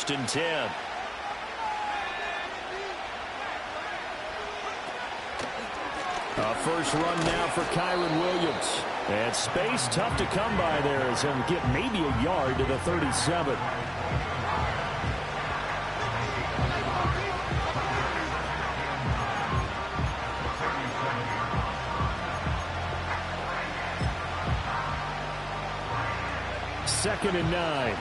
first and 10. A first run now for Kyron Williams. And space tough to come by there as he'll get maybe a yard to the 37. Second and 9.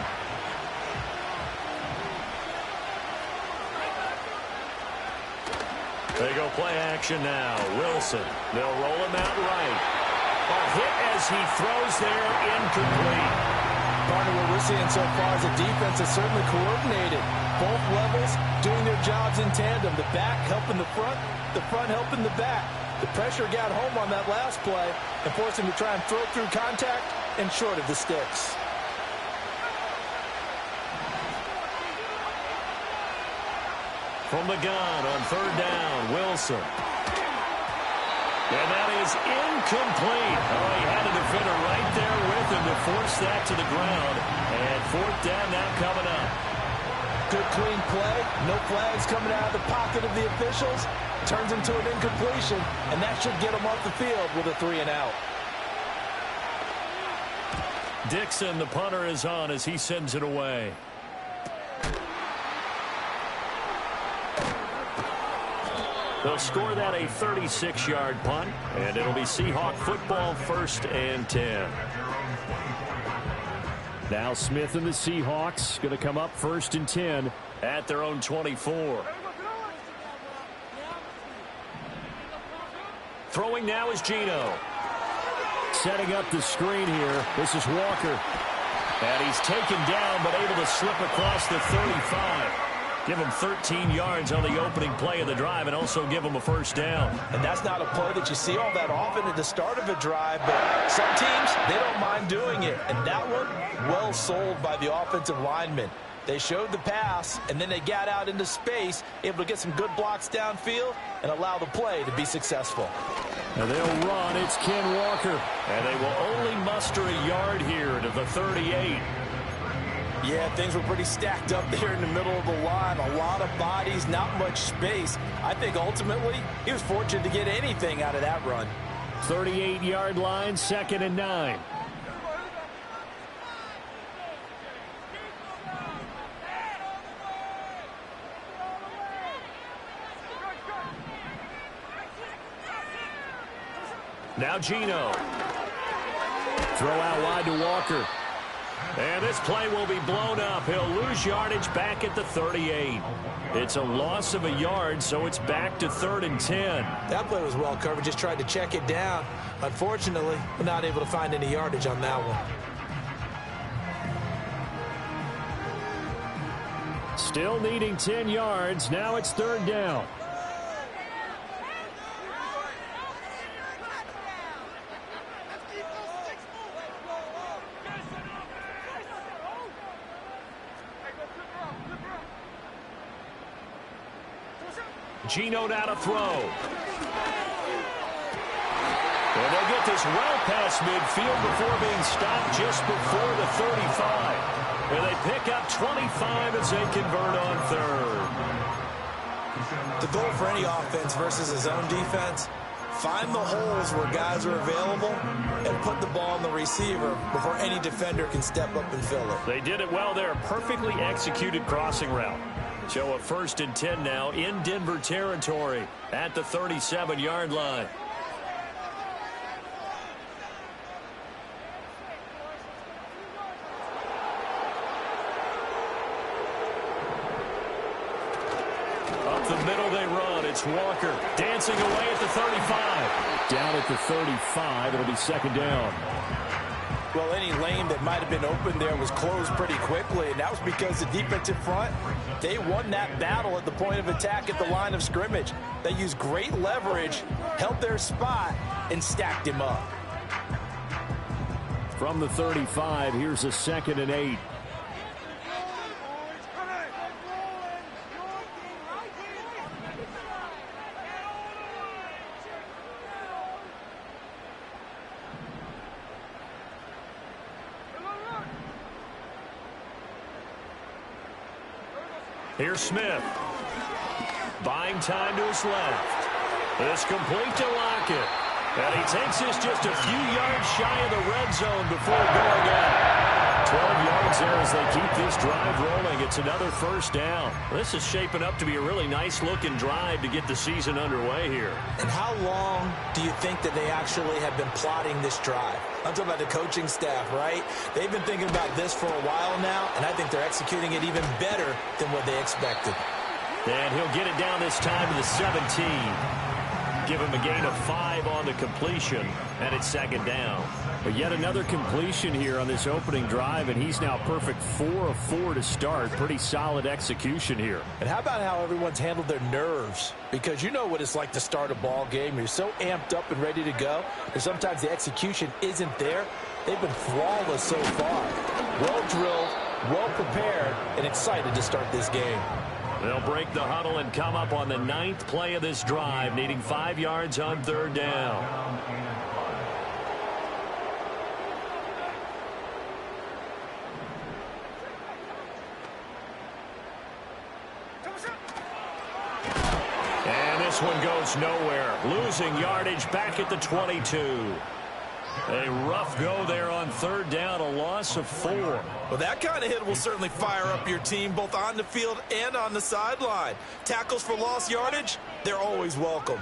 They go play action now. Wilson. They'll roll him out right. A hit as he throws there, incomplete. Partner, what we're seeing so far is the defense is certainly coordinated. Both levels doing their jobs in tandem. The back helping the front helping the back. The pressure got home on that last play and forced him to try and throw through contact and short of the sticks. From the gun on third down, Wilson. And that is incomplete. Oh, he had a defender right there with him to force that to the ground. And fourth down now coming up. Good clean play. No flags coming out of the pocket of the officials. Turns into an incompletion, and that should get him off the field with a 3-and-out. Dixon, the punter, is on as he sends it away. They'll score that a 36-yard punt, and it'll be Seahawk football, first and 10. Now Smith and the Seahawks going to come up first and 10 at their own 24. Throwing now is Geno. Setting up the screen here. This is Walker. And he's taken down, but able to slip across the 35. Give him 13 yards on the opening play of the drive and also give him a first down. And that's not a play that you see all that often at the start of a drive, but some teams, they don't mind doing it. And that one, well sold by the offensive lineman. They showed the pass, and then they got out into space, able to get some good blocks downfield and allow the play to be successful. And they'll run. It's Ken Walker. And they will only muster a yard here to the 38. Yeah, things were pretty stacked up there in the middle of the line. A lot of bodies, not much space. I think ultimately he was fortunate to get anything out of that run. 38-yard line, second and 9. Now Geno. Throw out wide to Walker. And this play will be blown up. He'll lose yardage back at the 38. It's a loss of a yard, so it's back to third and 10. That play was well covered. Just tried to check it down. Unfortunately, we're not able to find any yardage on that one. Still needing 10 yards. Now it's third down. Geno now to throw. And they'll get this well past midfield before being stopped just before the 35. And they pick up 25 as they convert on third. The goal for any offense versus his own defense, find the holes where guys are available and put the ball on the receiver before any defender can step up and fill it. They did it well there. Perfectly executed crossing route. So a first and 10 now in Denver territory at the 37-yard line. Up the middle they run. It's Walker dancing away at the 35. Down at the 35. It'll be second down. Well, any lane that might have been open there was closed pretty quickly, and that was because the defensive front, they won that battle at the point of attack at the line of scrimmage. They used great leverage, held their spot, and stacked him up. From the 35, here's a second and 8. Here's Smith. Buying time to his left. It's complete to Lockett. And he takes this just a few yards shy of the red zone before going out. 12 yards there as they keep this drive rolling. It's another first down. This is shaping up to be a really nice-looking drive to get the season underway here. And how long do you think that they actually have been plotting this drive? I'm talking about the coaching staff, right? They've been thinking about this for a while now, and I think they're executing it even better than what they expected. And he'll get it down this time to the 17. Give him a gain of 5 on the completion, and it's second down. But yet another completion here on this opening drive, and he's now perfect 4 of 4 to start. Pretty solid execution here. And how about how everyone's handled their nerves? Because you know what it's like to start a ball game. You're so amped up and ready to go, and sometimes the execution isn't there. They've been flawless so far. Well drilled, well prepared, and excited to start this game. They'll break the huddle and come up on the 9th play of this drive, needing 5 yards on third down. And this one goes nowhere. Losing yardage back at the 22. A rough go there on third down, a loss of 4. Well, that kind of hit will certainly fire up your team both on the field and on the sideline. Tackles for lost yardage, they're always welcome.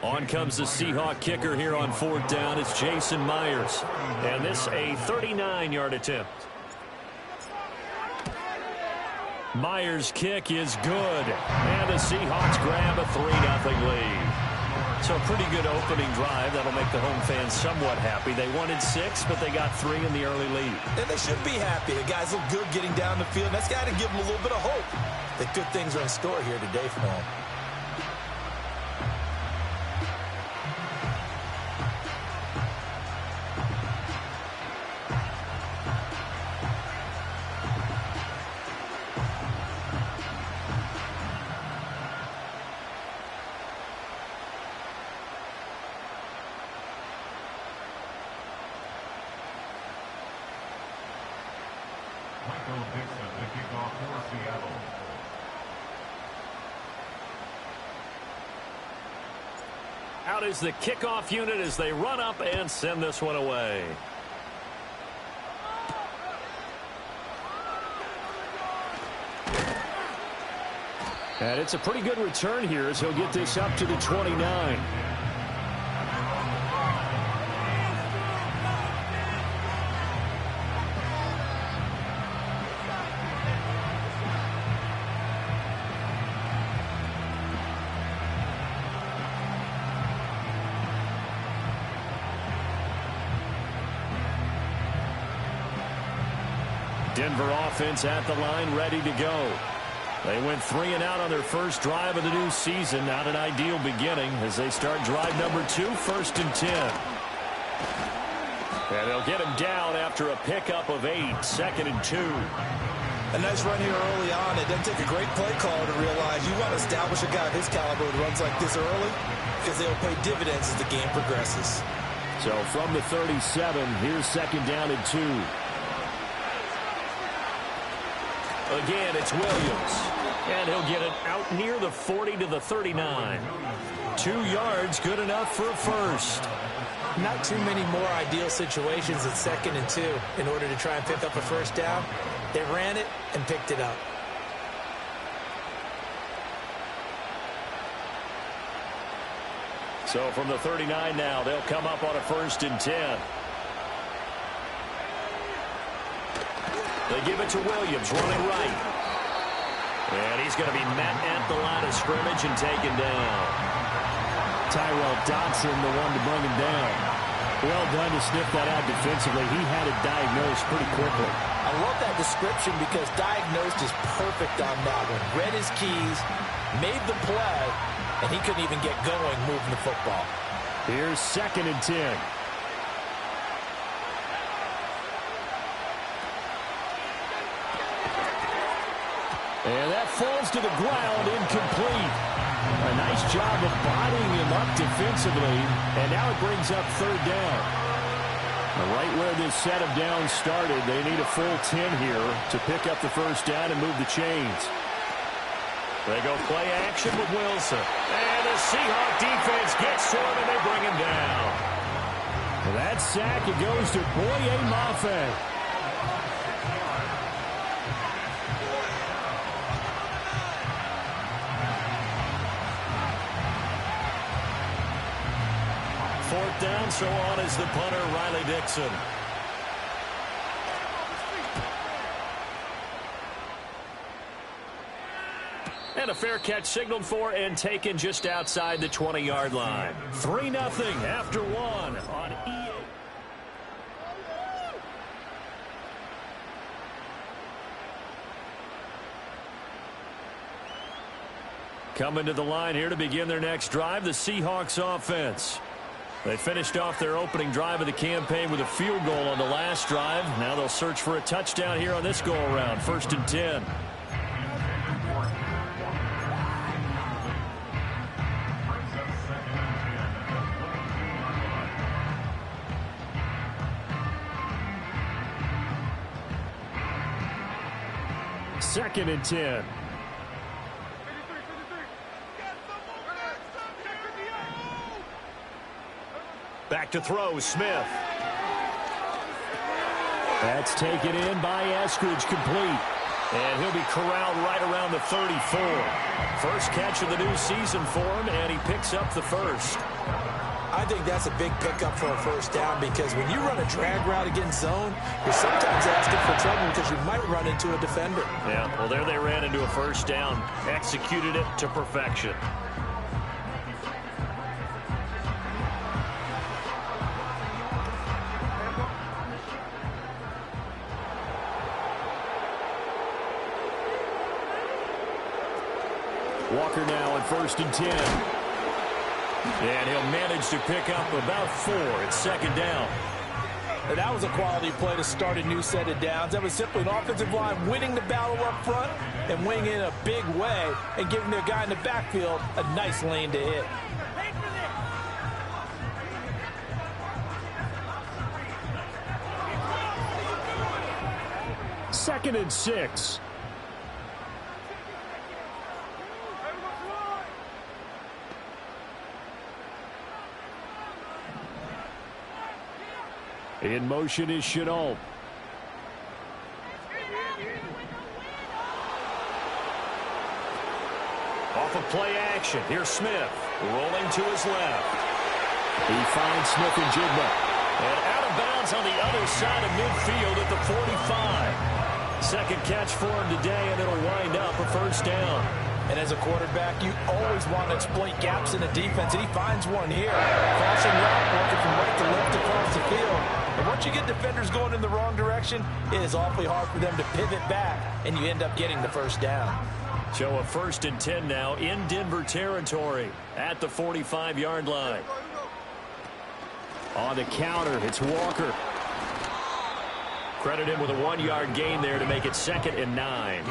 On comes the Seahawk kicker here on fourth down. It's Jason Myers. And this a 39-yard attempt. Myers' kick is good. And the Seahawks grab a 3-0 lead. So a pretty good opening drive. That'll make the home fans somewhat happy. They wanted 6, but they got 3 in the early lead. And they should be happy. The guys look good getting down the field. That's got to give them a little bit of hope that good things are in store here today for them. Out is the kickoff unit as they run up and send this one away. And it's a pretty good return here as he'll get this up to the 29. Denver offense at the line, ready to go. They went 3 and out on their first drive of the new season. Not an ideal beginning as they start drive number 2, 1st and 10. And they'll get him down after a pickup of 8, 2nd and 2. A nice run here early on. It doesn't take a great play caller to realize you want to establish a guy of his caliber who runs like this early because they'll pay dividends as the game progresses. So from the 37, here's 2nd down and 2. Again, it's Williams. And he'll get it out near the 40 to the 39. 2 yards, good enough for a first. Not too many more ideal situations at 2nd and 2 in order to try and pick up a first down. They ran it and picked it up. So from the 39 now, they'll come up on a 1st and 10. They give it to Williams, running right. And he's going to be met at the line of scrimmage and taken down. Tyrell Dodson, the one to bring him down. Well done to sniff that out defensively. He had it diagnosed pretty quickly. I love that description because diagnosed is perfect on that one. Read his keys, made the play, and he couldn't even get going moving the football. Here's 2nd and 10. And that falls to the ground, incomplete. A nice job of bodying him up defensively, and now it brings up 3rd down. Right where this set of downs started, they need a full 10 here to pick up the first down and move the chains. They go play action with Wilson. And the Seahawk defense gets to him, and they bring him down. And that sack, it goes to Boye Mafe. Fourth down, so on is the punter, Riley Dixon. And a fair catch signaled for and taken just outside the 20-yard line. 3-0 after one on EA. Coming to the line here to begin their next drive, the Seahawks offense. They finished off their opening drive of the campaign with a field goal on the last drive. Now they'll search for a touchdown here on this go-around. 1st and 10. Second and 10. Back to throw, Smith. That's taken in by Eskridge, complete. And he'll be corralled right around the 34. First catch of the new season for him, and he picks up the first. I think that's a big pickup for a first down because when you run a drag route against zone, you're sometimes asking for trouble because you might run into a defender. Yeah, well, there they ran into a first down. Executed it to perfection. Walker now on 1st and 10. And he'll manage to pick up about 4 at 2nd down. And that was a quality play to start a new set of downs. That was simply an offensive line winning the battle up front and winning in a big way and giving their guy in the backfield a nice lane to hit. Second and 6. In motion is Chenault. Off of play action. Here's Smith. Rolling to his left. He finds Smith and Jigba. And out of bounds on the other side of midfield at the 45. Second catch for him today, and it'll wind up a first down. And as a quarterback, you always want to exploit gaps in the defense, and he finds one here. Crossing route, working from right to left across the field. And once you get defenders going in the wrong direction, it is awfully hard for them to pivot back, and you end up getting the first down. So a 1st and 10 now in Denver territory at the 45-yard line. On the counter, it's Walker. Credit him with a 1-yard gain there to make it 2nd and 9.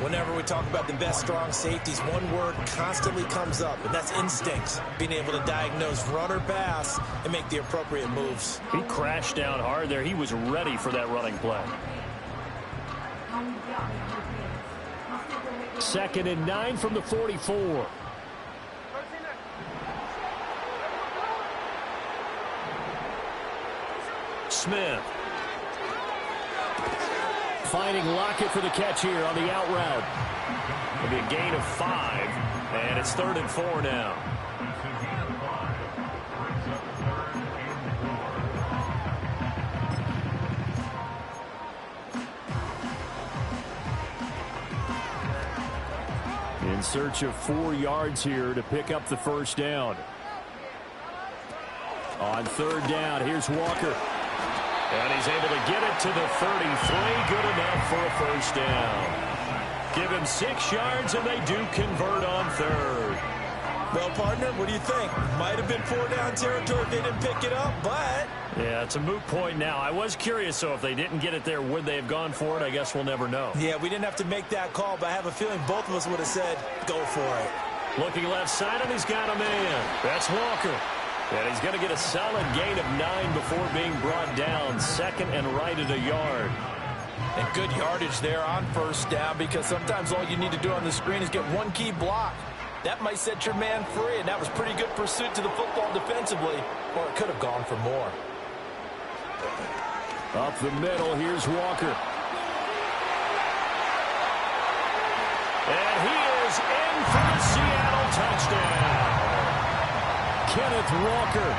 Whenever we talk about the best strong safeties, one word constantly comes up, and that's instincts. Being able to diagnose run or pass and make the appropriate moves. He crashed down hard there. He was ready for that running play. 2nd and 9 from the 44. Smith. Finding Lockett for the catch here on the out route. It'll be a gain of 5, and it's 3rd and 4 now. In search of 4 yards here to pick up the first down. On 3rd down, here's Walker. And he's able to get it to the 33. Good enough for a first down. Give him 6 yards, and they do convert on 3rd. Well, partner, what do you think? Might have been 4-down territory if they didn't pick it up, but... Yeah, it's a moot point now. I was curious, so if they didn't get it there, would they have gone for it? I guess we'll never know. Yeah, we didn't have to make that call, but I have a feeling both of us would have said, go for it. Looking left side, and he's got a man. That's Walker. And he's going to get a solid gain of 9 before being brought down. Second and right at a yard. And good yardage there on first down, because sometimes all you need to do on the screen is get one key block. That might set your man free, and that was pretty good pursuit to the football defensively, or it could have gone for more. Up the middle, here's Walker. And he is in for the Seattle touchdown. Kenneth Walker,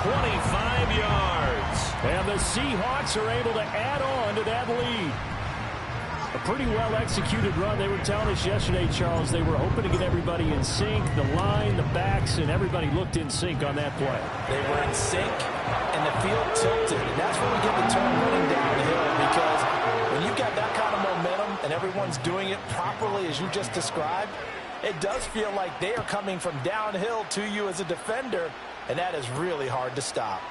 25 yards. And the Seahawks are able to add on to that lead. A pretty well-executed run. They were telling us yesterday, Charles, they were hoping to get everybody in sync. The line, the backs, and everybody looked in sync on that play. They were in sync, and the field tilted. And that's where we get the term running downhill, because when you've got that kind of momentum and everyone's doing it properly as you just described, it does feel like they are coming from downhill to you as a defender, and that is really hard to stop.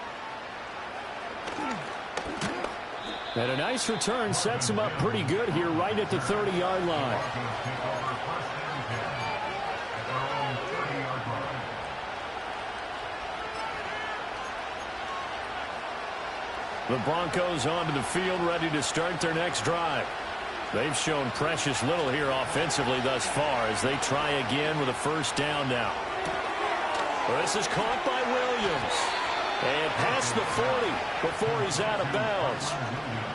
And a nice return sets him up pretty good here right at the 30-yard line. The Broncos onto the field, ready to start their next drive. They've shown precious little here offensively thus far as they try again with a first down now. Well, this is caught by Williams. And past the 40 before he's out of bounds.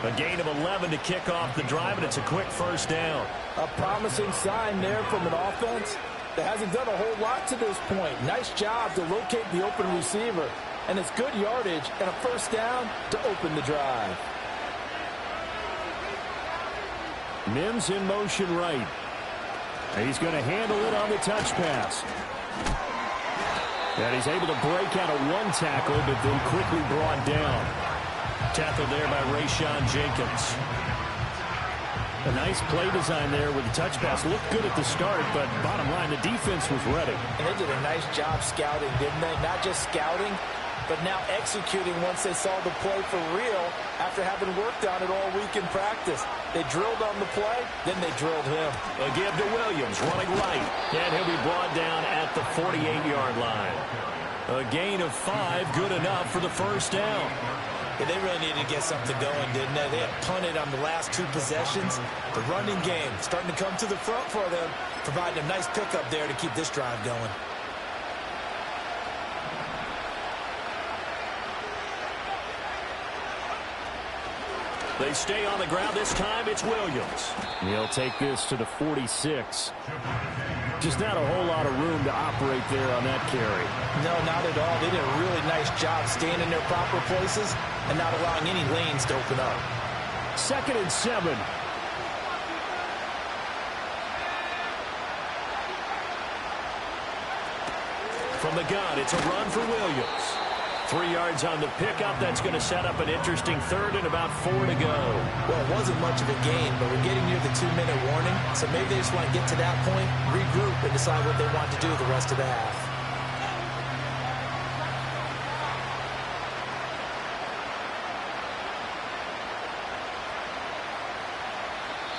A gain of 11 to kick off the drive, and it's a quick first down. A promising sign there from an offense that hasn't done a whole lot to this point. Nice job to locate the open receiver. And it's good yardage and a first down to open the drive. Mims in motion right. He's going to handle it on the touch pass. And he's able to break out of one tackle, but then quickly brought down. Tackled there by Rayshon Jenkins. A nice play design there with the touch pass. Looked good at the start, but bottom line, the defense was ready. And they did a nice job scouting, didn't they? Not just scouting, but now executing once they saw the play for real after having worked on it all week in practice. They drilled on the play, then they drilled him. A give to Williams, running right. And he'll be brought down at the 48-yard line. A gain of 5, good enough for the first down. Yeah, they really needed to get something going, didn't they? They had punted on the last 2 possessions. The running game starting to come to the front for them, providing a nice pickup there to keep this drive going. They stay on the ground. This time it's Williams. He'll take this to the 46. Just not a whole lot of room to operate there on that carry. No, not at all. They did a really nice job staying in their proper places and not allowing any lanes to open up. 2nd and 7. From the gun, it's a run for Williams. 3 yards on the pickup. That's going to set up an interesting 3rd and about 4 to go. Well, it wasn't much of a gain, but we're getting near the 2-minute warning. So maybe they just want to get to that point, regroup, and decide what they want to do the rest of the half.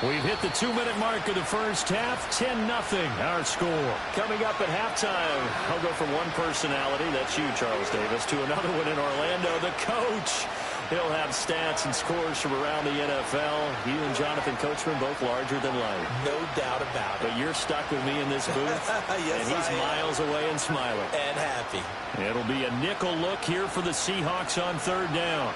We've hit the 2-minute mark of the first half. 10-0 our score. Coming up at halftime, I'll go from one personality, that's you, Charles Davis, to another one in Orlando, the coach. He'll have stats and scores from around the NFL. You and Jonathan Coachman both larger than life. No doubt about it. But you're stuck with me in this booth. Yes, and he's miles away and smiling. And happy. It'll be a nickel look here for the Seahawks on 3rd down.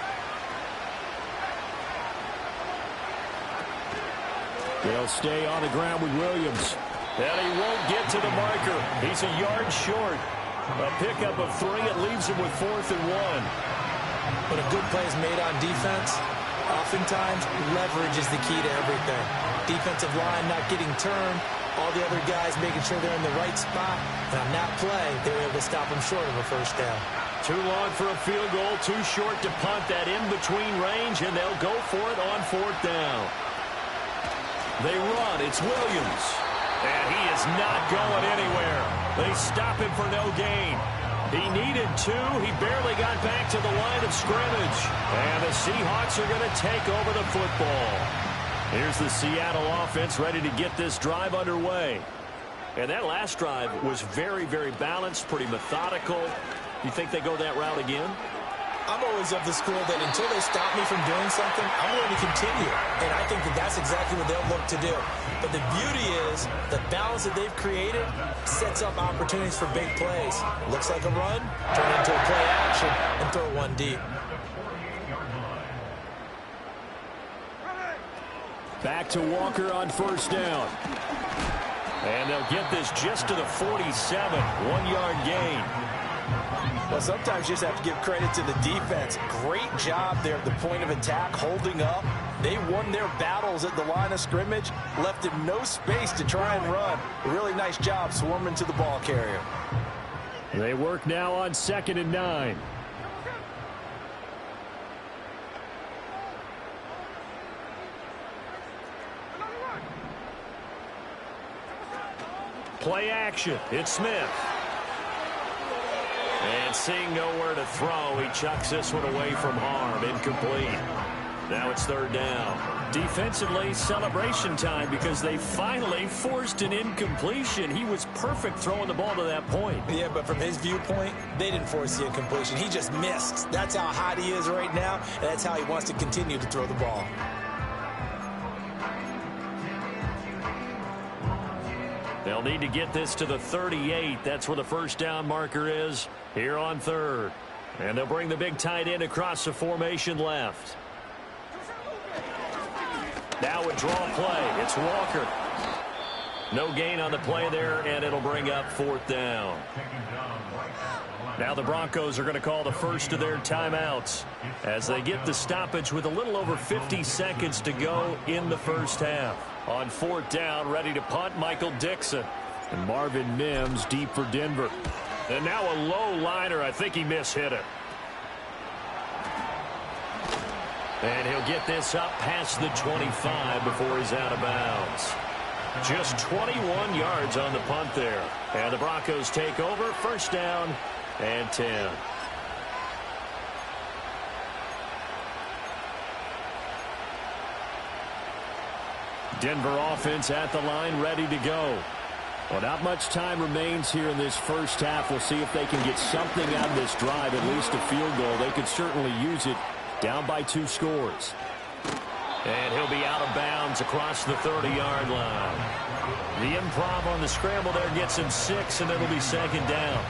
They'll stay on the ground with Williams. And he won't get to the marker. He's a yard short. A pickup of 3. It leaves him with 4th and 1. But a good play is made on defense. Oftentimes, leverage is the key to everything. Defensive line not getting turned. All the other guys making sure they're in the right spot. And on that play, they were able to stop him short of a first down. Too long for a field goal. Too short to punt that in-between range. And they'll go for it on 4th down. They run. It's Williams. And he is not going anywhere. They stop him for no gain. He needed 2. He barely got back to the line of scrimmage. And the Seahawks are going to take over the football. Here's the Seattle offense ready to get this drive underway. And that last drive was very, very balanced, pretty methodical. You think they go that route again? I'm always of the school that until they stop me from doing something, I'm going to continue. And I think that that's exactly what they'll look to do. But the beauty is the balance that they've created sets up opportunities for big plays. Looks like a run, turn into a play action, and throw one deep. Back to Walker on first down. And they'll get this just to the 47, 1-yard gain. Well, sometimes you just have to give credit to the defense. Great job there at the point of attack, holding up. They won their battles at the line of scrimmage, left him no space to try and run. A really nice job swarming to the ball carrier. They work now on 2nd and 9. Play action. It's Smith. And seeing nowhere to throw, he chucks this one away from harm. Incomplete. Now it's 3rd down. Defensively, celebration time because they finally forced an incompletion. He was perfect throwing the ball to that point. Yeah, but from his viewpoint, they didn't force the incompletion. He just missed. That's how hot he is right now, and that's how he wants to continue to throw the ball. They'll need to get this to the 38. That's where the first down marker is here on 3rd. And they'll bring the big tight end across the formation left. Now a draw play. It's Walker. No gain on the play there, and it'll bring up 4th down. Now the Broncos are going to call the first of their timeouts as they get the stoppage with a little over 50 seconds to go in the first half. On 4th down, ready to punt, Michael Dixon. And Marvin Mims deep for Denver. And now a low liner. I think he mishit it. And he'll get this up past the 25 before he's out of bounds. Just 21 yards on the punt there. And the Broncos take over. First down and 10. Denver offense at the line, ready to go. Well, not much time remains here in this first half. We'll see if they can get something out of this drive, at least a field goal. They could certainly use it down by 2 scores. And he'll be out of bounds across the 30-yard line. The improv on the scramble there gets him 6, and it'll be 2nd down.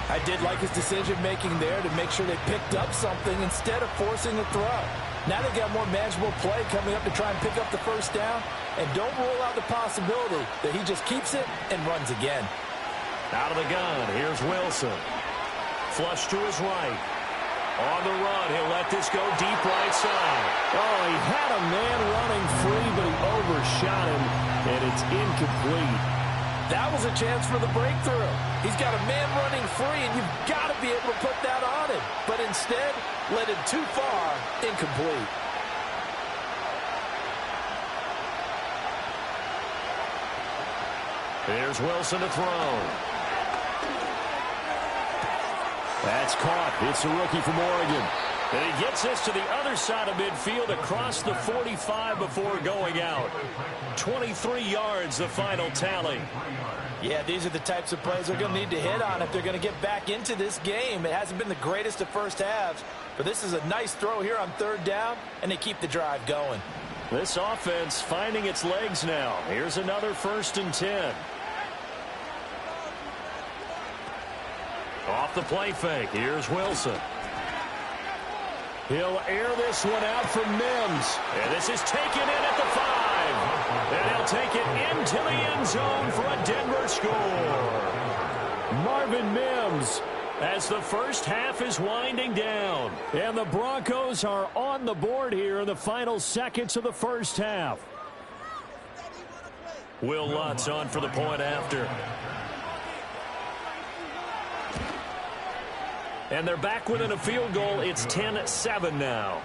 I did like his decision-making there to make sure they picked up something instead of forcing a throw. Now they got more manageable play coming up to try and pick up the first down. And don't rule out the possibility that he just keeps it and runs again. Out of the gun, here's Wilson. Flush to his right. On the run, he'll let this go deep right side. Oh, he had a man running free, but he overshot him, and it's incomplete. That was a chance for the breakthrough. He's got a man running free, and you've got to be able to put that on him. But instead, led it too far, incomplete. Here's Wilson to throw. That's caught. It's a rookie from Oregon. And he gets this to the other side of midfield across the 45 before going out. 23 yards, the final tally. Yeah, these are the types of plays they're going to need to hit on if they're going to get back into this game. It hasn't been the greatest of first halves, but this is a nice throw here on 3rd down, and they keep the drive going. This offense finding its legs now. Here's another 1st and 10. Off the play fake. Here's Wilson. He'll air this one out for Mims. And this is taken in at the 5. And he'll take it into the end zone for a Denver score. Marvin Mims as the first half is winding down. And the Broncos are on the board here in the final seconds of the first half. Will Lutz on for the point after. And they're back within a field goal. It's 10-7 now.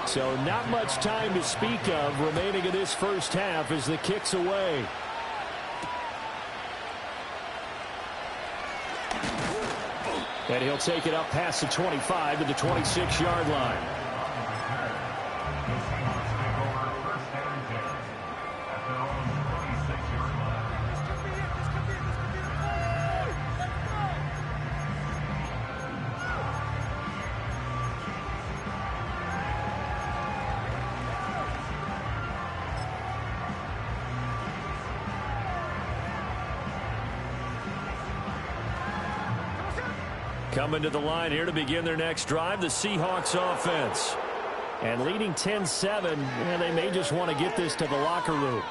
So not much time to speak of remaining in this first half as the kick's away. And he'll take it up past the 25 to the 26-yard line. Coming to the line here to begin their next drive, the Seahawks offense. And leading 10-7, and they may just want to get this to the locker room.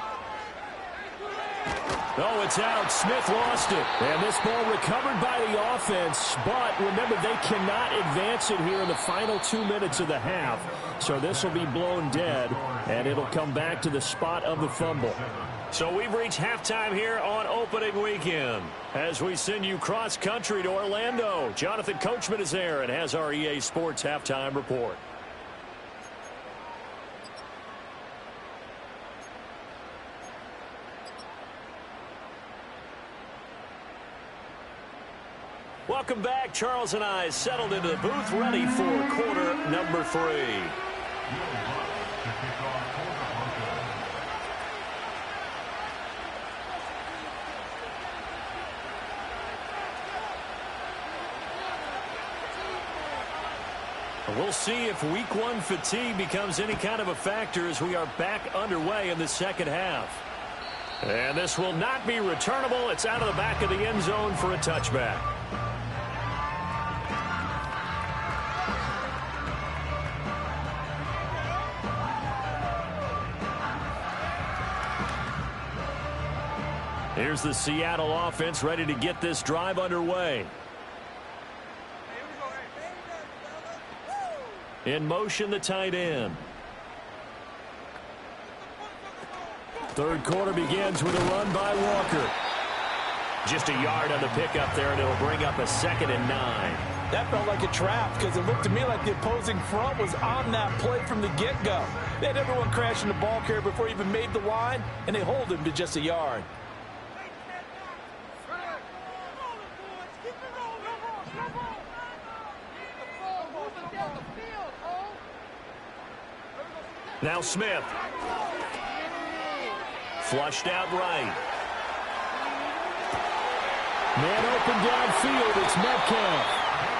Oh, it's out. Smith lost it. And this ball recovered by the offense. But remember, they cannot advance it here in the final 2 minutes of the half. So this will be blown dead, and it'll come back to the spot of the fumble. So we've reached halftime here on opening weekend. As we send you cross-country to Orlando, Jonathan Coachman is there and has our EA Sports halftime report. Welcome back. Charles and I settled into the booth, ready for quarter number 3. We'll see if week 1 fatigue becomes any kind of a factor as we are back underway in the second half. And this will not be returnable. It's out of the back of the end zone for a touchback. Here's the Seattle offense ready to get this drive underway. In motion, the tight end. Third quarter begins with a run by Walker. Just a yard on the pickup there, and it'll bring up a 2nd and 9. That felt like a trap because it looked to me like the opposing front was on that play from the get-go. They had everyone crashing the ball carrier before he even made the line, and they hold him to just a yard. Now Smith. Flushed out right. Man open downfield. It's Metcalf.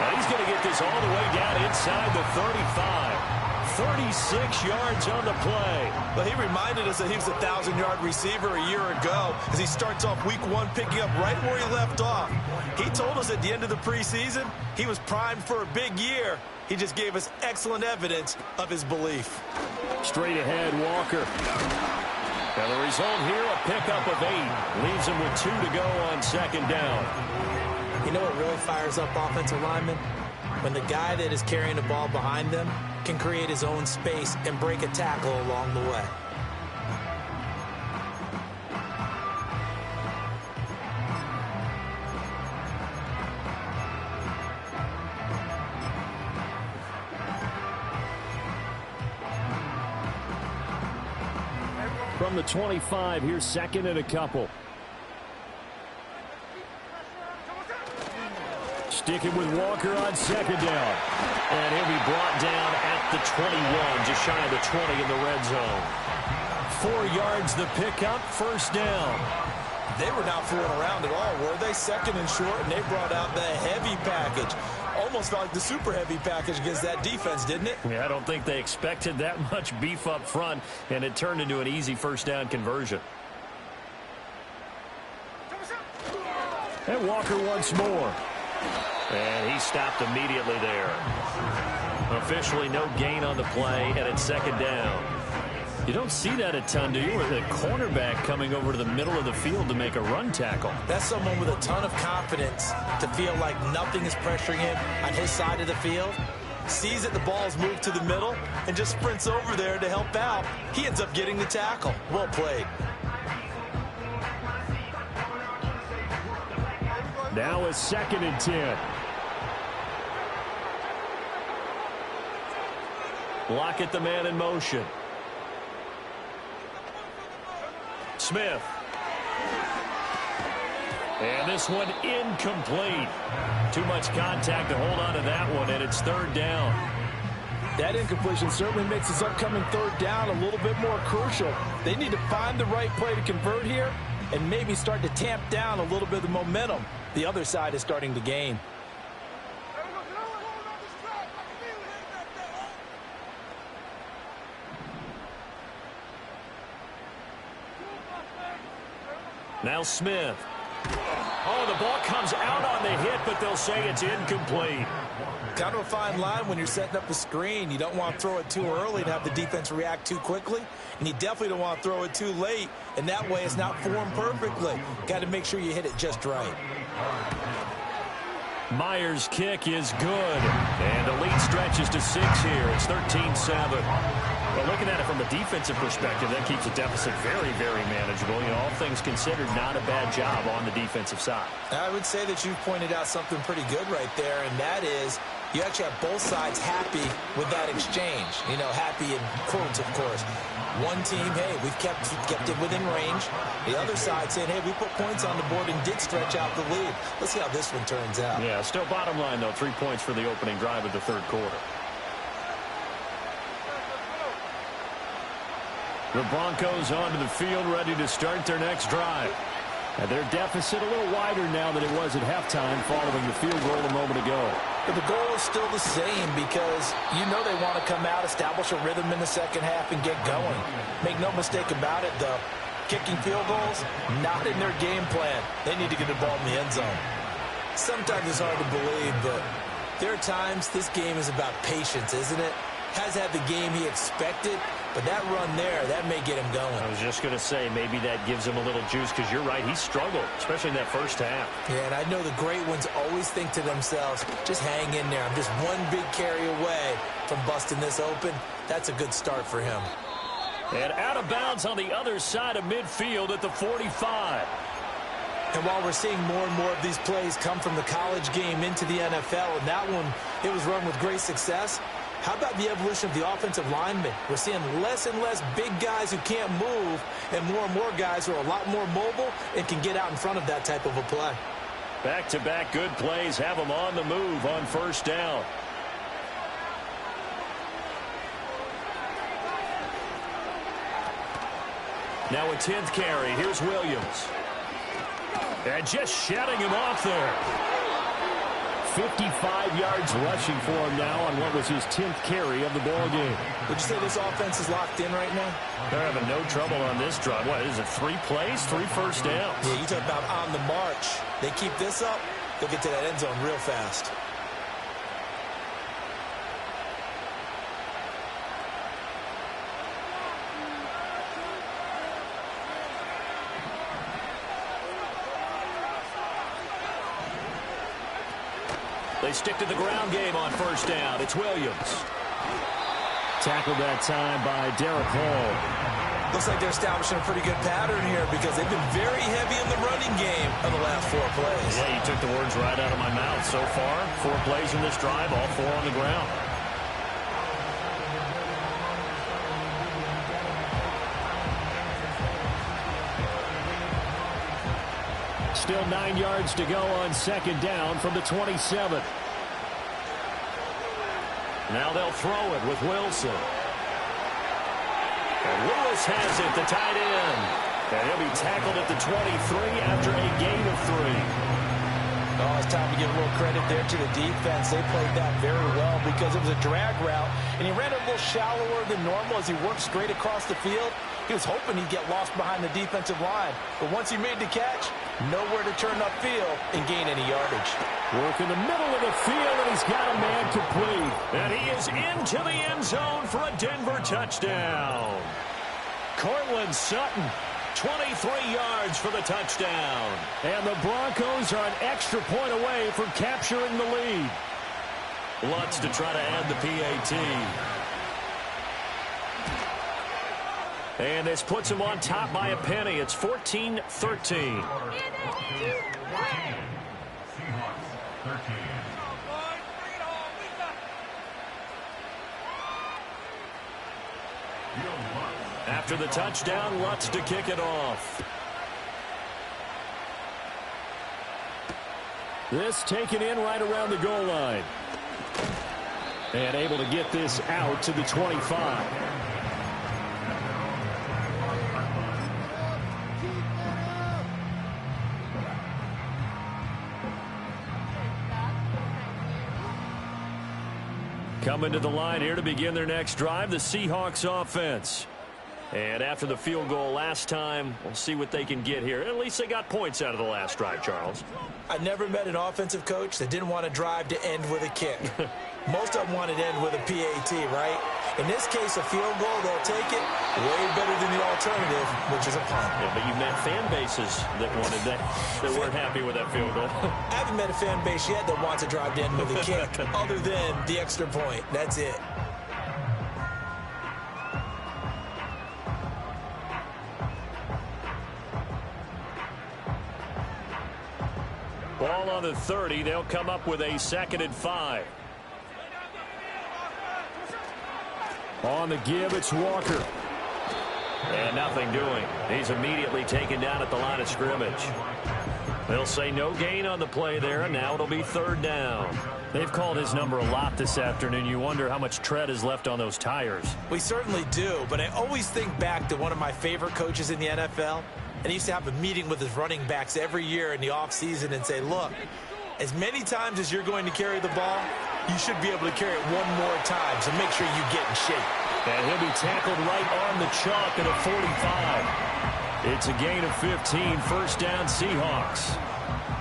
And he's going to get this all the way down inside the 35. 36 yards on the play. Well, he reminded us that he was a 1,000-yard receiver a year ago as he starts off week 1 picking up right where he left off. He told us at the end of the preseason he was primed for a big year. He just gave us excellent evidence of his belief. Straight ahead, Walker. And the result here, a pickup of 8. Leaves him with 2 to go on 2nd down. You know what really fires up offensive linemen? When the guy that is carrying the ball behind them can create his own space and break a tackle along the way. From the 25, here's 2nd and a couple. Sticking with Walker on 2nd down. And he'll be brought down at the 21, just shy of the 20 in the red zone. 4 yards the pickup, 1st down. They were not fooling around at all, were they? 2nd and short, and they brought out the heavy package. Almost felt like the super heavy package against that defense, didn't it? Yeah, I don't think they expected that much beef up front, and it turned into an easy 1st down conversion. And Walker once more. And he stopped immediately there. Officially no gain on the play, and it's 2nd down. You don't see that a ton, do you? With a cornerback coming over to the middle of the field to make a run tackle. That's someone with a ton of confidence to feel like nothing is pressuring him on his side of the field. Sees that the ball's moved to the middle and just sprints over there to help out. He ends up getting the tackle. Well played. Now a 2nd and 10. Lockett the man in motion. Smith. And this one incomplete. Too much contact to hold on to that one, and it's 3rd down. That incompletion certainly makes this upcoming 3rd down a little bit more crucial. They need to find the right play to convert here and maybe start to tamp down a little bit of the momentum the other side is starting to gain. Now Smith. Oh, the ball comes out on the hit, but they'll say it's incomplete. Kind of a fine line when you're setting up a screen. You don't want to throw it too early and have the defense react too quickly. And you definitely don't want to throw it too late. And that way it's not formed perfectly. Got to make sure you hit it just right. Myers' kick is good. And the lead stretches to 6 here. It's 13-7. But looking at it from a defensive perspective, that keeps the deficit very, very manageable. You know, all things considered, not a bad job on the defensive side. I would say that you've pointed out something pretty good right there, and that is you actually have both sides happy with that exchange. You know, happy in quotes, of course. One team, hey, we've kept it within range. The other side saying, hey, we put points on the board and did stretch out the lead. Let's see how this one turns out. Yeah, still bottom line, though, 3 points for the opening drive of the third quarter. The Broncos onto the field, ready to start their next drive. And their deficit a little wider now than it was at halftime following the field goal a moment ago. But the goal is still the same because you know they want to come out, establish a rhythm in the second half, and get going. Make no mistake about it, though. Kicking field goals, not in their game plan. They need to get the ball in the end zone. Sometimes it's hard to believe, but there are times this game is about patience, isn't it? Has had the game he expected, but that run there, that may get him going. I was just going to say, maybe that gives him a little juice because you're right, he struggled, especially in that first half. Yeah, and I know the great ones always think to themselves, just hang in there. I'm just one big carry away from busting this open. That's a good start for him. And out of bounds on the other side of midfield at the 45. And while we're seeing more and more of these plays come from the college game into the NFL, and that one, it was run with great success. How about the evolution of the offensive linemen? We're seeing less and less big guys who can't move and more guys who are a lot more mobile and can get out in front of that type of a play. Back-to-back good plays have them on the move on first down. Now a 10th carry. Here's Williams. And just shutting him off there. 55 yards rushing for him now on what was his 10th carry of the ball game. Would you say this offense is locked in right now? They're having no trouble on this drive. What is it, 3 plays, 3 first downs? Yeah, you talk about on the march. They keep this up, they'll get to that end zone real fast. They stick to the ground game on first down. It's Williams. Tackled that time by Derek Hall. Looks like they're establishing a pretty good pattern here because they've been very heavy in the running game of the last 4 plays. Yeah, you took the words right out of my mouth. So far, 4 plays in this drive, all 4 on the ground. Still 9 yards to go on second down from the 27. Now they'll throw it with Wilson. And Lewis has it, the tight end. And he'll be tackled at the 23 after a gain of 3. Oh, it's time to give a little credit there to the defense. They played that very well because it was a drag route, and he ran a little shallower than normal as he worked straight across the field. He was hoping he'd get lost behind the defensive line, but once he made the catch, nowhere to turn upfield and gain any yardage. Work in the middle of the field, and he's got a man complete. And he is into the end zone for a Denver touchdown. Cortland Sutton. 23 yards for the touchdown. And the Broncos are an extra point away from capturing the lead. Lutz to try to add the PAT. And this puts them on top by a penny. It's 14-13. After the touchdown, Lutz to kick it off. This taken in right around the goal line. And able to get this out to the 25. Coming to the line here to begin their next drive, the Seahawks offense. And after the field goal last time, we'll see what they can get here. At least they got points out of the last drive, Charles. I never met an offensive coach that didn't want to drive to end with a kick. Most of them wanted to end with a PAT, right? In this case, a field goal, they'll take it way better than the alternative, which is a punt. Yeah, but you met fan bases that wanted that weren't happy with that field goal. I haven't met a fan base yet that wants to drive to end with a kick, other than the extra point. That's it. Ball on the 30. They'll come up with a 2nd and 5. On the give, it's Walker. And nothing doing. He's immediately taken down at the line of scrimmage. They'll say no gain on the play there, and now it'll be 3rd down. They've called his number a lot this afternoon. You wonder how much tread is left on those tires. We certainly do, but I always think back to one of my favorite coaches in the NFL. And he used to have a meeting with his running backs every year in the offseason and say, look, as many times as you're going to carry the ball, you should be able to carry it one more time, so make sure you get in shape. And he'll be tackled right on the chalk at a 45. It's a gain of 15, 1st down Seahawks.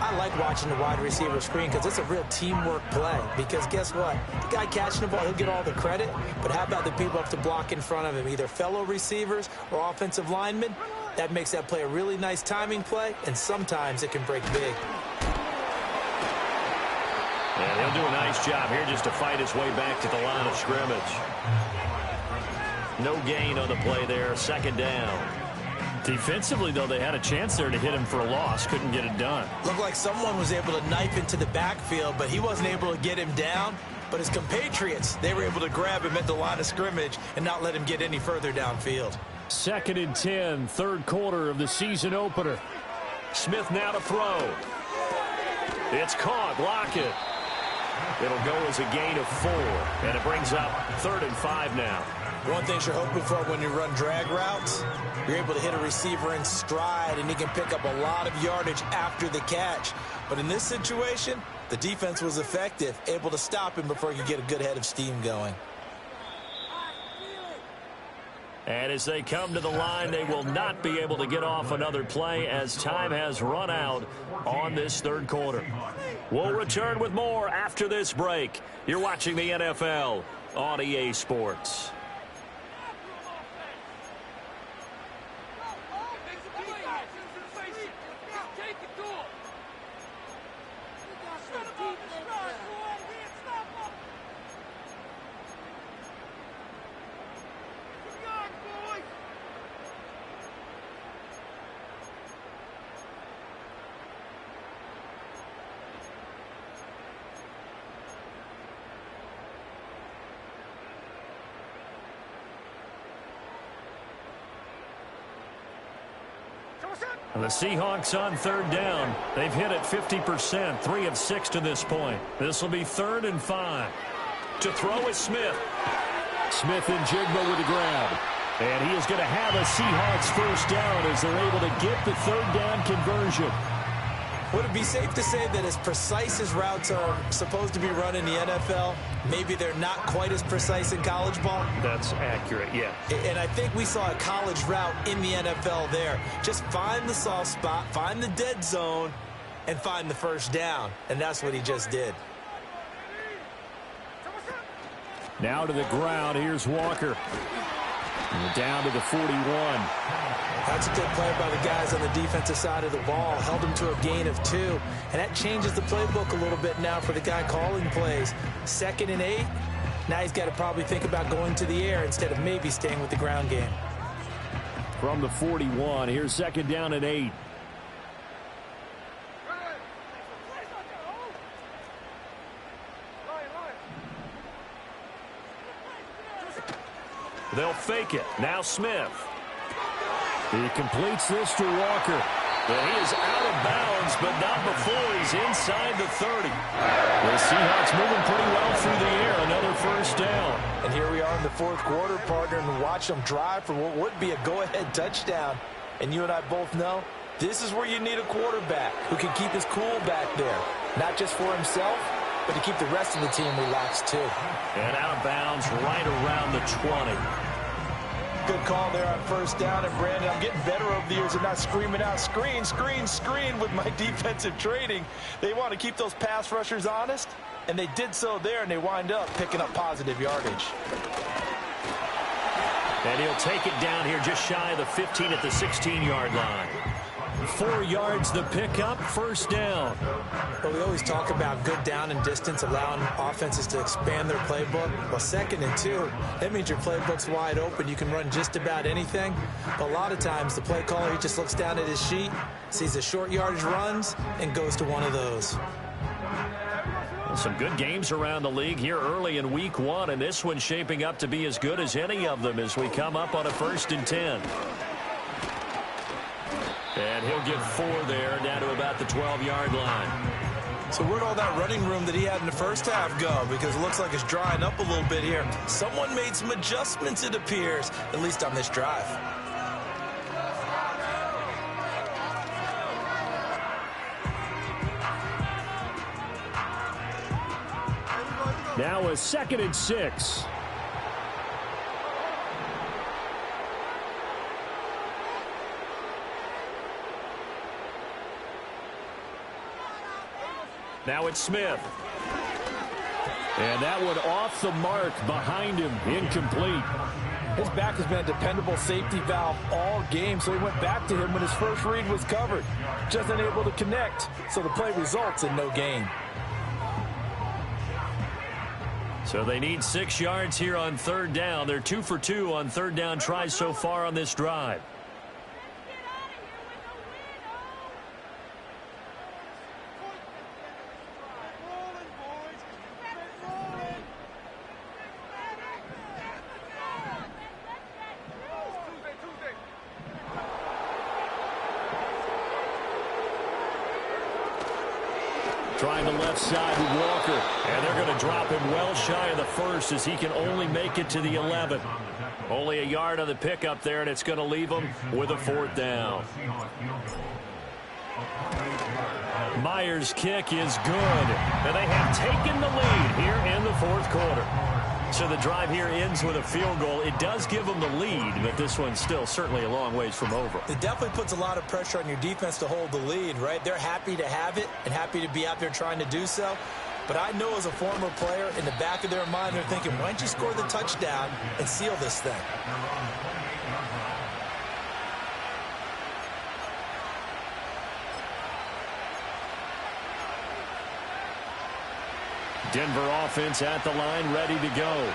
I like watching the wide receiver screen because it's a real teamwork play. Because guess what? The guy catching the ball, he'll get all the credit. But how about the people up to block in front of him, either fellow receivers or offensive linemen? That makes that play a really nice timing play, and sometimes it can break big. And he'll do a nice job here just to fight his way back to the line of scrimmage. No gain on the play there, 2nd down. Defensively, though, they had a chance there to hit him for a loss. Couldn't get it done. Looked like someone was able to knife into the backfield, but he wasn't able to get him down. But his compatriots, they were able to grab him at the line of scrimmage and not let him get any further downfield. 2nd and 10, 3rd quarter of the season opener. Smith now to throw. It's caught. Lockett. It'll go as a gain of 4, and it brings up 3rd and 5 now. One thing you're hoping for when you run drag routes, you're able to hit a receiver in stride, and he can pick up a lot of yardage after the catch. But in this situation, the defense was effective, able to stop him before he could get a good head of steam going. And as they come to the line, they will not be able to get off another play as time has run out on this 3rd quarter. We'll return with more after this break. You're watching the NFL on EA Sports. And the Seahawks on 3rd down. They've hit it 50%, 3 of 6 to this point. This will be 3rd and 5. To throw is Smith. Smith and Jigba with the grab. And he is going to have a Seahawks 1st down as they're able to get the 3rd down conversion. Would it be safe to say that as precise as routes are supposed to be run in the NFL, maybe they're not quite as precise in college ball? That's accurate, yeah. And I think we saw a college route in the NFL there. Just find the soft spot, find the dead zone, and find the 1st down. And that's what he just did. Now to the ground. Here's Walker. And down to the 41. That's a good play by the guys on the defensive side of the ball. Held him to a gain of 2. And that changes the playbook a little bit now for the guy calling plays. 2nd and 8. Now he's got to probably think about going to the air instead of maybe staying with the ground game. From the 41, here's 2nd down and 8. They'll fake it. Now Smith. He completes this to Walker. Well, he is out of bounds, but not before he's inside the 30. The Seahawks moving pretty well through the air. Another 1st down. And here we are in the 4th quarter, partner, and watch them drive for what would be a go-ahead touchdown. And you and I both know this is where you need a quarterback who can keep his cool back there. Not just for himself, but to keep the rest of the team relaxed too. And out of bounds right around the 20. good call there on first down. And, Brandon, I'm getting better over the years and not screaming out, screen, screen, screen with my defensive training. They want to keep those pass rushers honest, and they did so there, and they wind up picking up positive yardage. And he'll take it down here just shy of the 15 at the 16-yard line. 4 yards the pickup, first down. Well, we always talk about good down and distance, allowing offenses to expand their playbook. Well, 2nd and 2, that means your playbook's wide open. You can run just about anything. But a lot of times, the play caller, he just looks down at his sheet, sees the short yardage runs, and goes to one of those. Some good games around the league here early in week 1, and this one's shaping up to be as good as any of them as we come up on a 1st and 10. And he'll get 4 there, down to about the 12-yard line. So where'd all that running room that he had in the first half go? Because it looks like it's drying up a little bit here. Someone made some adjustments, it appears, at least on this drive. Now a 2nd and 6. Now it's Smith. And that one off the mark behind him, incomplete. His back has been a dependable safety valve all game, so he went back to him when his first read was covered. Just unable to connect, so the play results in no gain. So they need 6 yards here on 3rd down. They're 2 for 2 on 3rd down tries so far on this drive. Trying the left side with Walker. And they're going to drop him well shy of the 1st as he can only make it to the 11. Only a yard on the pickup there, and it's going to leave him with a 4th down. Myers' kick is good. And they have taken the lead here in the 4th quarter. So the drive here ends with a field goal. It does give them the lead, but this one's still certainly a long ways from over. It definitely puts a lot of pressure on your defense to hold the lead, right? They're happy to have it and happy to be out there trying to do so. But I know as a former player, in the back of their mind, they're thinking, why don't you score the touchdown and seal this thing? Denver offense at the line, ready to go.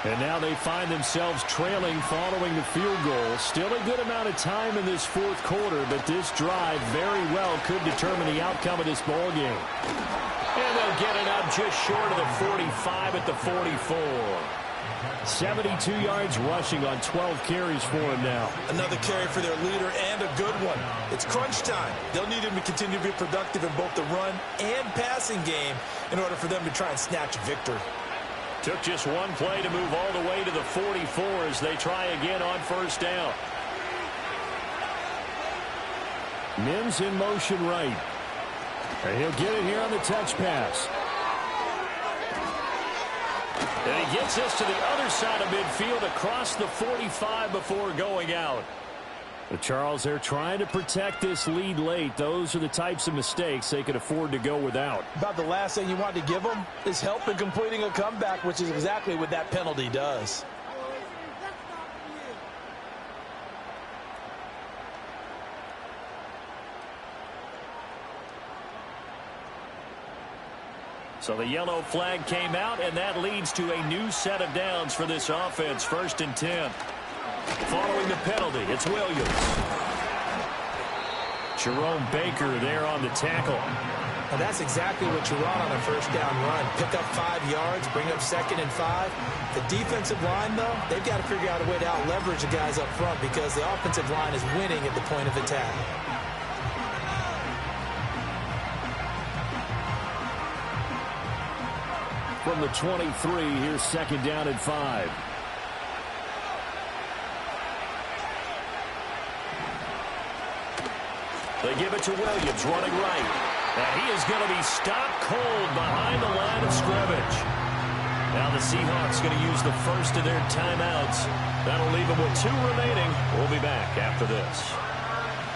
And now they find themselves trailing following the field goal. Still a good amount of time in this 4th quarter, but this drive very well could determine the outcome of this ball game. And they'll get it up just short of the 45 at the 44. 72 yards rushing on 12 carries for him now. Another carry for their leader and a good one. It's crunch time. They'll need him to continue to be productive in both the run and passing game in order for them to try and snatch a victory. Took just one play to move all the way to the 44 as they try again on 1st down. Mims in motion right. And he'll get it here on the touch pass. And he gets this to the other side of midfield across the 45 before going out. But Charles, they're trying to protect this lead late. Those are the types of mistakes they could afford to go without. About the last thing you want to give them is help in completing a comeback, which is exactly what that penalty does. So the yellow flag came out, and that leads to a new set of downs for this offense. 1st and 10. Following the penalty, it's Williams. Jerome Baker there on the tackle. Well, that's exactly what you want on a 1st down run. Pick up 5 yards, bring up 2nd and 5. The defensive line, though, they've got to figure out a way to out-leverage the guys up front because the offensive line is winning at the point of attack. From the 23, here's 2nd down and 5. They give it to Williams, running right. And he is going to be stopped cold behind the line of scrimmage. Now the Seahawks going to use the first of their timeouts. That'll leave them with 2 remaining. We'll be back after this.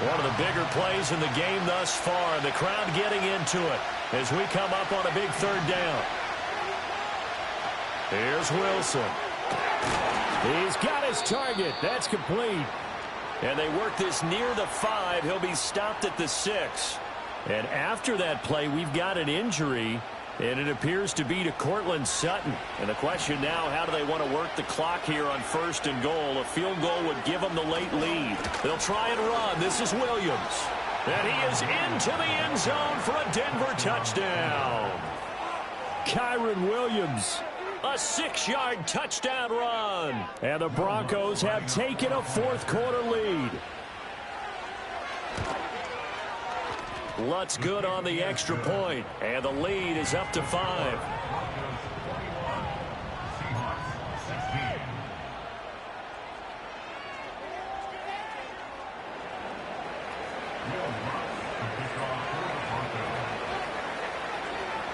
One of the bigger plays in the game thus far. The crowd getting into it as we come up on a big 3rd down. Here's Wilson. He's got his target. That's complete. And they work this near the 5. He'll be stopped at the 6. And after that play, we've got an injury, and it appears to be to Cortland Sutton. And the question now, how do they want to work the clock here on 1st and goal? A field goal would give them the late lead. They'll try and run. This is Williams. And he is into the end zone for a Denver touchdown. Kyron Williams. A 6-yard touchdown run. And the Broncos have taken a 4th quarter lead. Lutz good on the extra point, and the lead is up to 5.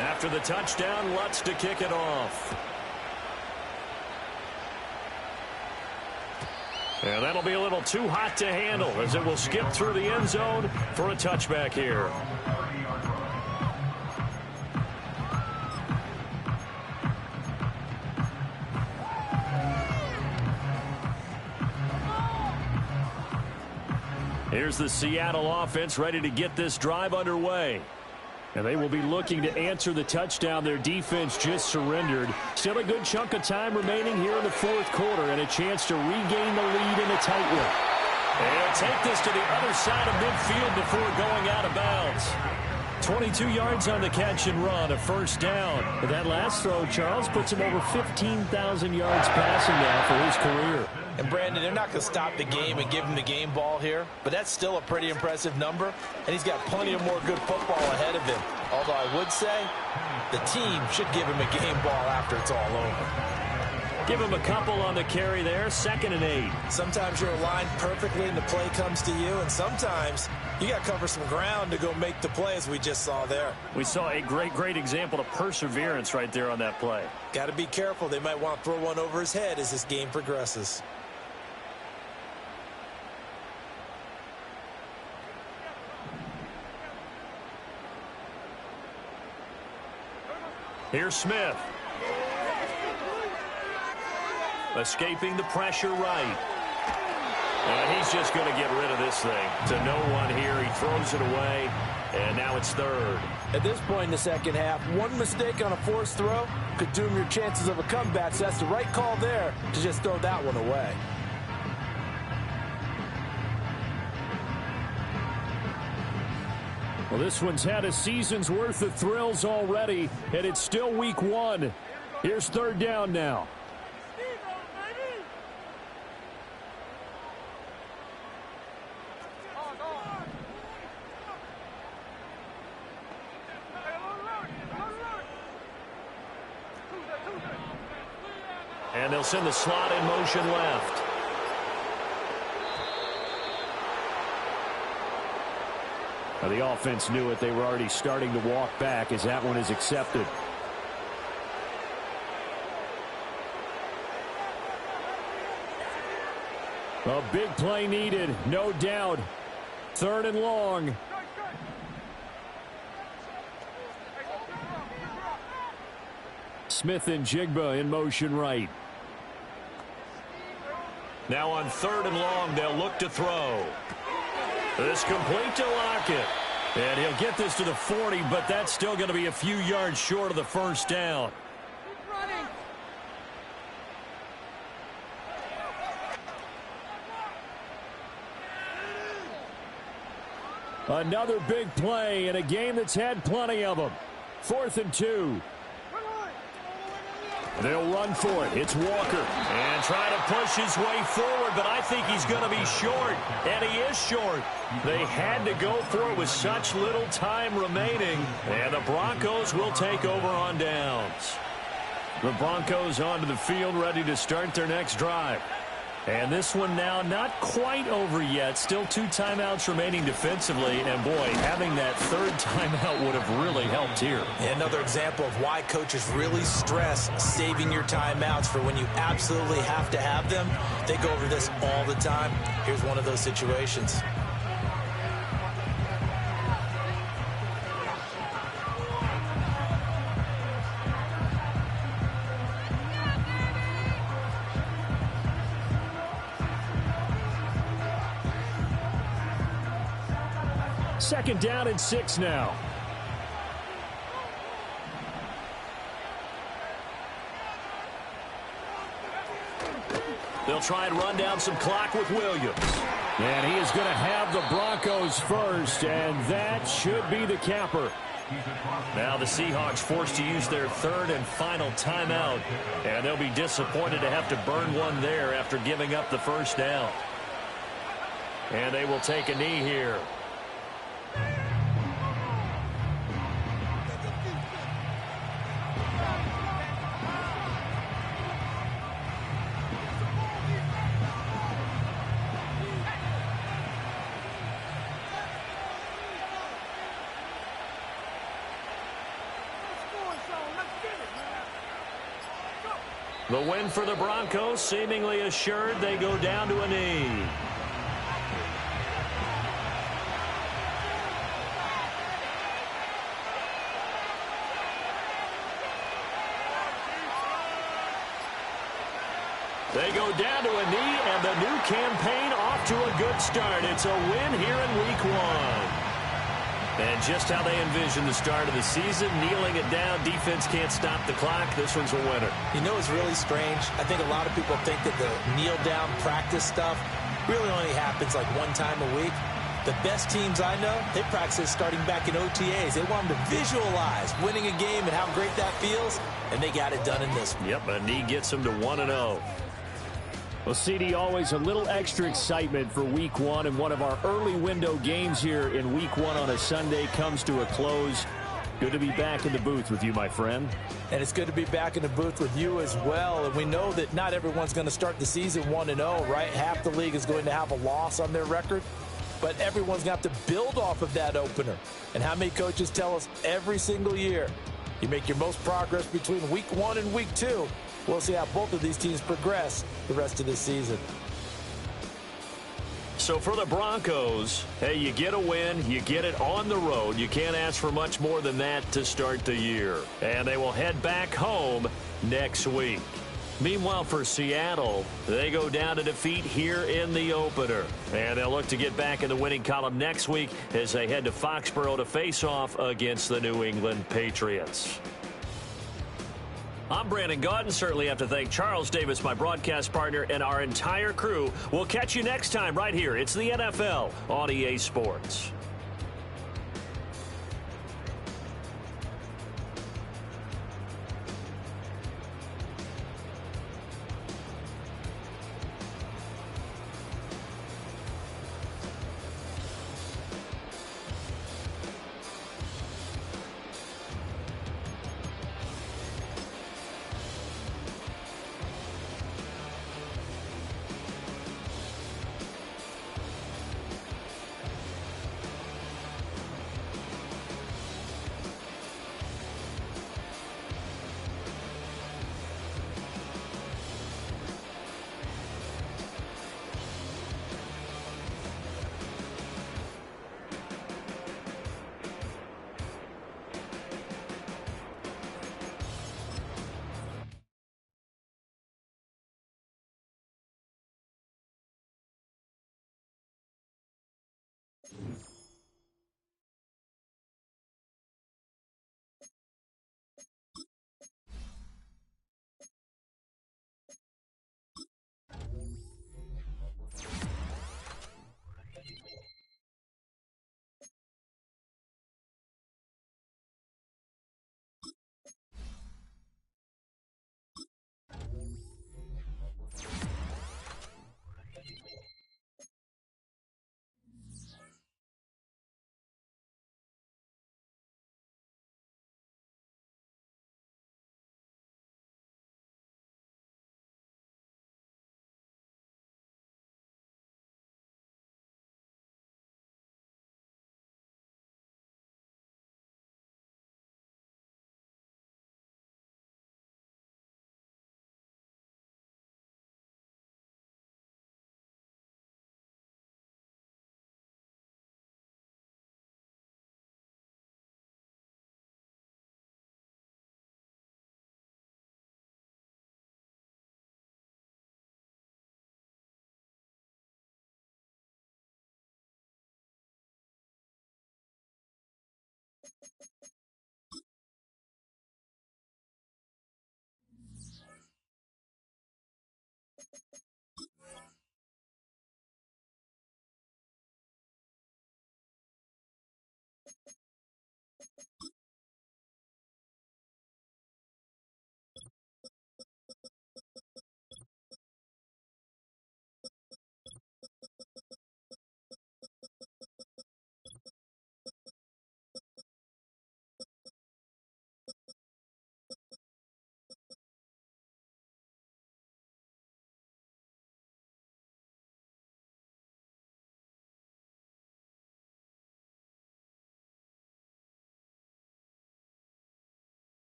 After the touchdown, Lutz to kick it off. And that'll be a little too hot to handle as it will skip through the end zone for a touchback here. Here's the Seattle offense ready to get this drive underway. And they will be looking to answer the touchdown their defense just surrendered. Still a good chunk of time remaining here in the 4th quarter and a chance to regain the lead in a tight one. And he'll take this to the other side of midfield before going out of bounds. 22 yards on the catch and run, a 1st down. But that last throw, Charles, puts him over 15,000 yards passing now for his career. And, Brandon, they're not going to stop the game and give him the game ball here, but that's still a pretty impressive number, and he's got plenty of more good football ahead of him. Although I would say the team should give him a game ball after it's all over. Give him a couple on the carry there, 2nd and 8. Sometimes you're aligned perfectly and the play comes to you, and sometimes you got to cover some ground to go make the play, as we just saw there. We saw a great example of perseverance right there on that play. Got to be careful. They might want to throw one over his head as this game progresses. Here's Smith. Escaping the pressure right. And he's just going to get rid of this thing. To no one here. He throws it away. And now it's 3rd. At this point in the 2nd half, one mistake on a forced throw could doom your chances of a comeback. So that's the right call there to just throw that one away. Well, this one's had a season's worth of thrills already, and it's still week 1. Here's 3rd down now. And they'll send the slot in motion left. Now the offense knew it. They were already starting to walk back as that one is accepted. A big play needed, no doubt. 3rd and long. Smith and Jigba in motion right. Now on 3rd and long, they'll look to throw. This complete to Lockett. And he'll get this to the 40, but that's still going to be a few yards short of the 1st down. Another big play in a game that's had plenty of them. 4th and 2. They'll run for it. It's Walker. And trying to push his way forward, but I think he's going to be short. And he is short. They had to go for it with such little time remaining. And the Broncos will take over on downs. The Broncos onto the field ready to start their next drive. And this one now not quite over yet. Still 2 timeouts remaining defensively. And, boy, having that third timeout would have really helped here. Another example of why coaches really stress saving your timeouts for when you absolutely have to have them. They go over this all the time. Here's one of those situations. Second down and 6 now. They'll try and run down some clock with Williams. And he is going to have the Broncos first, and that should be the capper. Now the Seahawks forced to use their third and final timeout, and they'll be disappointed to have to burn one there after giving up the first down. And they will take a knee here. The win for the Broncos seemingly assured. They go down to a knee. They go down to a knee, and the new campaign off to a good start. It's a win here in Week 1. And just how they envision the start of the season, kneeling it down, defense can't stop the clock. This one's a winner. You know, it's really strange. I think a lot of people think that the kneel-down practice stuff really only happens like one time a week. The best teams I know, they practice starting back in OTAs. They want them to visualize winning a game and how great that feels, and they got it done in this one. Yep, a knee gets them to 1-0. Well, CD, always a little extra excitement for Week 1, and one of our early window games here in Week 1 on a Sunday comes to a close. Good to be back in the booth with you, my friend. And it's good to be back in the booth with you as well. And we know that not everyone's going to start the season 1-0, right? Half the league is going to have a loss on their record. But everyone's going to have to build off of that opener. And how many coaches tell us every single year, you make your most progress between Week 1 and Week 2. We'll see how both of these teams progress the rest of this season. So for the Broncos, hey, you get a win, you get it on the road. You can't ask for much more than that to start the year. And they will head back home next week. Meanwhile, for Seattle, they go down to defeat here in the opener. And they'll look to get back in the winning column next week as they head to Foxborough to face off against the New England Patriots. I'm Brandon Gaudin. Certainly have to thank Charles Davis, my broadcast partner, and our entire crew. We'll catch you next time right here. It's the NFL on EA Sports.